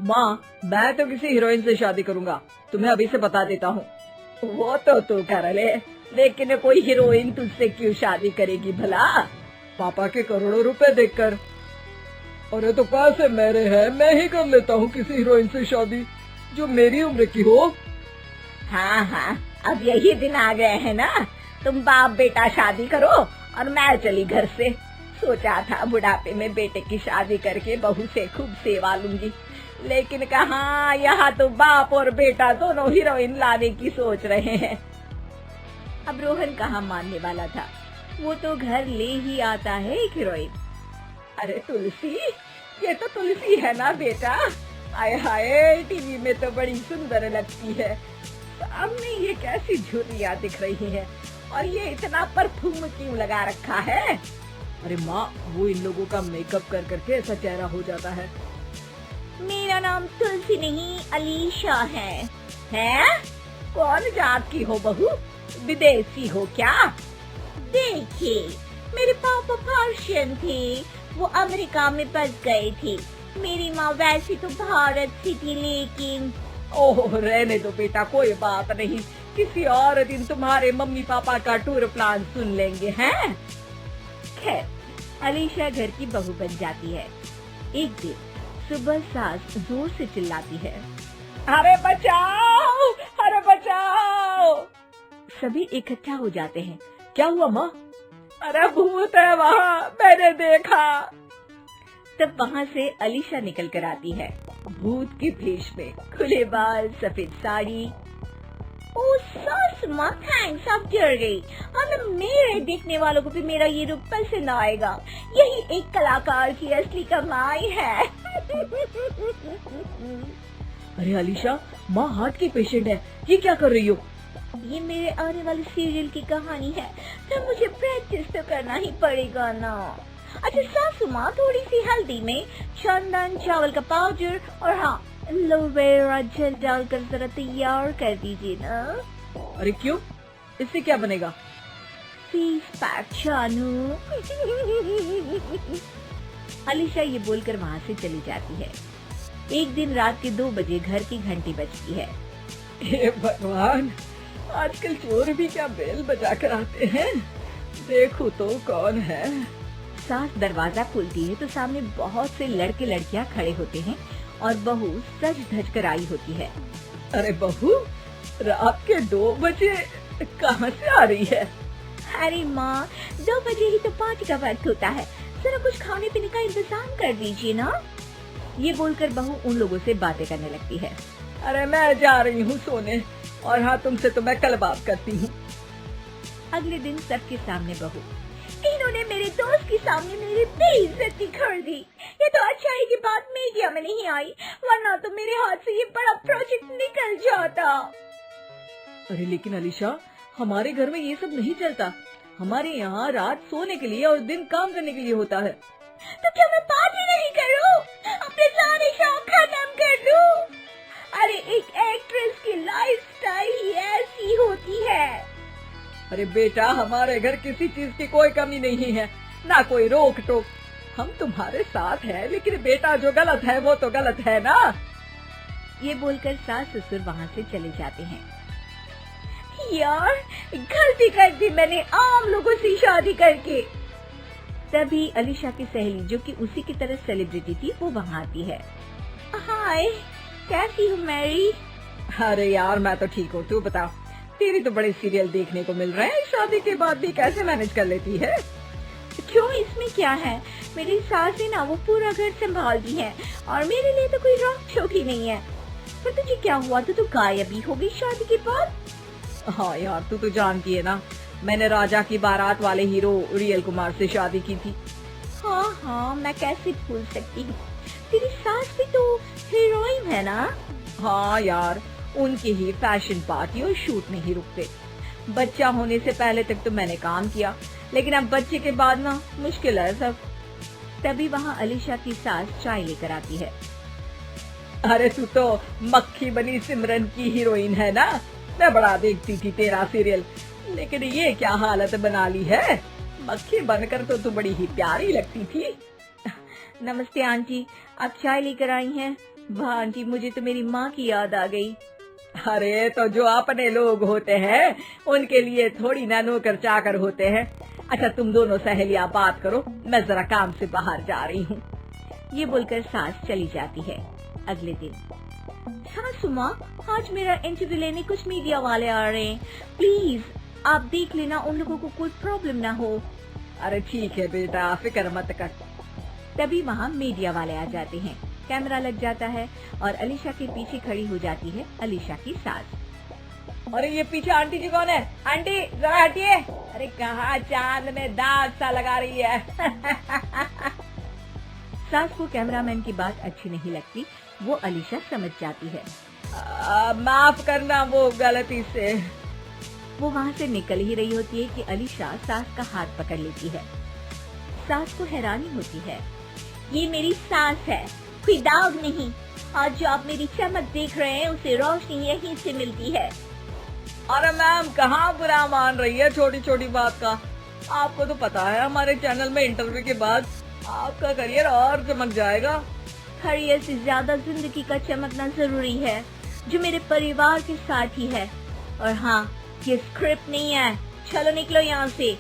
माँ, मैं तो किसी हीरोइन से शादी करूंगा, तुम्हें अभी से बता देता हूँ। वो तो तू कर ले, लेकिन कोई हीरोइन तुझसे क्यों शादी करेगी भला? पापा के करोड़ों रुपए देखकर। अरे तो पैसे मेरे हैं, मैं ही कर लेता हूँ किसी हीरोइन से शादी जो मेरी उम्र की हो। हाँ हाँ, अब यही दिन आ गए हैं ना, तुम बाप बेटा शादी करो और मैं चली घर से। सोचा था बुढ़ापे में बेटे की शादी करके बहू से खूब सेवा लूंगी, लेकिन कहाँ, यहाँ तो बाप और बेटा दोनों हीरोइन लाने की सोच रहे हैं। अब रोहन कहाँ मानने वाला था, वो तो घर ले ही आता है एक हीरोइन। अरे तुलसी, ये तो तुलसी है ना बेटा? आए हाय, टीवी में तो बड़ी सुंदर लगती है, सामने ये कैसी झुर्रियाँ दिख रही है, और ये इतना परफ्यूम क्यों लगा रखा है? अरे माँ, वो इन लोगों का मेकअप कर करके ऐसा चेहरा हो जाता है। मेरा नाम तुलसी नहीं अलीशा है। हैं? कौन जात की हो बहू? विदेशी हो क्या? देखिए, मेरे पापा पर्शियन थे, वो अमेरिका में बस गए थे। मेरी माँ वैसे तो भारत से थी, लेकिन ओह, रहने दो बेटा, कोई बात नहीं, किसी और दिन तुम्हारे मम्मी पापा का टूर प्लान सुन लेंगे हैं। खैर, अलीशा घर की बहू बन जाती है। एक दिन सुबह सास जोर से चिल्लाती है, अरे बचाओ, अरे बचाओ। सभी इकट्ठा हो जाते हैं। क्या हुआ माँ? अरे भूत है वहाँ, मैंने देखा। तब वहाँ से अलीशा निकल कर आती है, भूत के भेष में, खुले बाल, सफेद साड़ी। ओ सास माँ, थैंक्स, आप डर गई, वरना मेरे देखने वालों को भी मेरा ये रूप पसंद आएगा। यही एक कलाकार की असली कमाई है। अरे अलीशा, माँ हार्ट की पेशेंट है, ये क्या कर रही हो? ये मेरे आने वाले सीरियल की कहानी है, तो मुझे प्रैक्टिस तो करना ही पड़ेगा ना। अच्छा सासू माँ, थोड़ी सी हल्दी में चंदन, चावल का पाउडर और हाँ, एलोवेरा जेल डालकर जरा तैयार कर दीजिए ना। अरे क्यों, इससे क्या बनेगा? फेस पैक जानू। अलीशा ये बोलकर वहाँ से चली जाती है। एक दिन रात के 2 बजे घर की घंटी बजती है। हे भगवान, आजकल चोर भी क्या बेल बजा कर आते हैं, देखो तो कौन है। सास दरवाजा खोलती है तो सामने बहुत से लड़के लड़कियां खड़े होते हैं और बहू सज धज कर आई होती है। अरे बहू, रात के 2 बजे कहाँ से आ रही है? अरे माँ, 2 बजे ही तो पार्टी का वक्त होता है, जरा कुछ खाने पीने का इंतजाम कर दीजिए ना। ये बोलकर बहू उन लोगों से बातें करने लगती है। अरे मैं जा रही हूँ सोने, और हाँ, तुमसे तो मैं कल बात करती हूँ। अगले दिन सबके सामने बहू, इन्होंने मेरे दोस्त के सामने मेरी बेइज्जती कर दी। ये तो अच्छा है कि बात मीडिया में नहीं आई, वरना तो मेरे हाथ से ये बड़ा प्रोजेक्ट निकल जाता। अरे लेकिन अलीशा, हमारे घर में ये सब नहीं चलता, हमारे यहाँ रात सोने के लिए और दिन काम करने के लिए होता है। तो क्या मैं पार्टी नहीं करूँ, अपने सारे शौक खत्म कर दूँ? अरे एक एक्ट्रेस की लाइफस्टाइल ही ऐसी होती है। अरे बेटा, हमारे घर किसी चीज की कोई कमी नहीं है, ना कोई रोक टोक, हम तुम्हारे साथ हैं, लेकिन बेटा जो गलत है वो तो गलत है ना। ये बोलकर सास ससुर वहाँ से चले जाते हैं। यार, गलती कर दी मैंने आम लोगों से शादी करके। तभी अलीशा की सहेली, जो कि उसी की तरह सेलिब्रिटी थी, वो वहाँ आती है। हाय, कैसी हो मैरी? अरे यार, मैं तो ठीक हूँ, तू बता, तेरी तो बड़े सीरियल देखने को मिल रहे हैं, शादी के बाद भी कैसे मैनेज कर लेती है? क्यों, इसमें क्या है, मेरी सास है ना, वो पूरा घर संभालती है और मेरे लिए तो कोई रोक टोक ही नहीं है। पर तुझे क्या हुआ, तो गायब ही हो गई शादी के बाद? हाँ यार, तू तो जानती है ना, मैंने राजा की बारात वाले हीरो रियल कुमार से शादी की थी। हाँ हाँ, मैं कैसे भूल सकती हूँ, तेरी सास भी तो हीरोइन है ना? हाँ यार, उनकी ही फैशन पार्टी और शूट नहीं रुकते। बच्चा होने से पहले तक तो मैंने काम किया, लेकिन अब बच्चे के बाद ना मुश्किल है सब। तभी वहाँ अलीशा की सास चाय लेकर आती है। अरे तू तो मक्खी बनी सिमरन की हीरोइन है ना, मैं बड़ा देखती थी तेरा सीरियल, लेकिन ये क्या हालत बना ली है? मक्खी बनकर तो तू बड़ी ही प्यारी लगती थी। नमस्ते आंटी, आप चाय लेकर आई हैं? वाह आंटी, मुझे तो मेरी माँ की याद आ गई। अरे तो जो अपने लोग होते हैं उनके लिए थोड़ी ना नौकर चाकर होते हैं। अच्छा तुम दोनों सहेलियां बात करो, मैं जरा काम से बाहर जा रही हूँ। ये बोलकर सास चली जाती है। अगले दिन, सासू माँ, आज मेरा इंटरव्यू लेने कुछ मीडिया वाले आ रहे हैं, प्लीज आप देख लेना उन लोगों को कोई प्रॉब्लम ना हो। अरे ठीक है बेटा, फिक्र मत कर। तभी वहाँ मीडिया वाले आ जाते हैं। कैमरा लग जाता है और अलीशा के पीछे खड़ी हो जाती है अलीशा की सास। अरे ये पीछे आंटी जी कौन है? आंटी जरा हटिए। अरे कहाँ चांद में दाग सा लगा रही है। सास को कैमरामैन की बात अच्छी नहीं लगती, वो अलीशा समझ जाती है। माफ करना, वो गलती से। वो वहाँ से निकल ही रही होती है कि अलीशा सास का हाथ पकड़ लेती है। सास को हैरानी होती है, ये मेरी सास है, कोई दाग नहीं, और जो आप मेरी चमक देख रहे हैं उसे रोशनी यहीं से मिलती है। अरे मैम कहाँ बुरा मान रही है छोटी छोटी बात का। आपको तो पता है हमारे चैनल में इंटरव्यू के बाद आपका करियर और चमक जाएगा। करियर से ज्यादा जिंदगी का चमकना जरूरी है, जो मेरे परिवार के साथ ही है। और हाँ, ये स्क्रिप्ट नहीं है, चलो निकलो यहाँ से।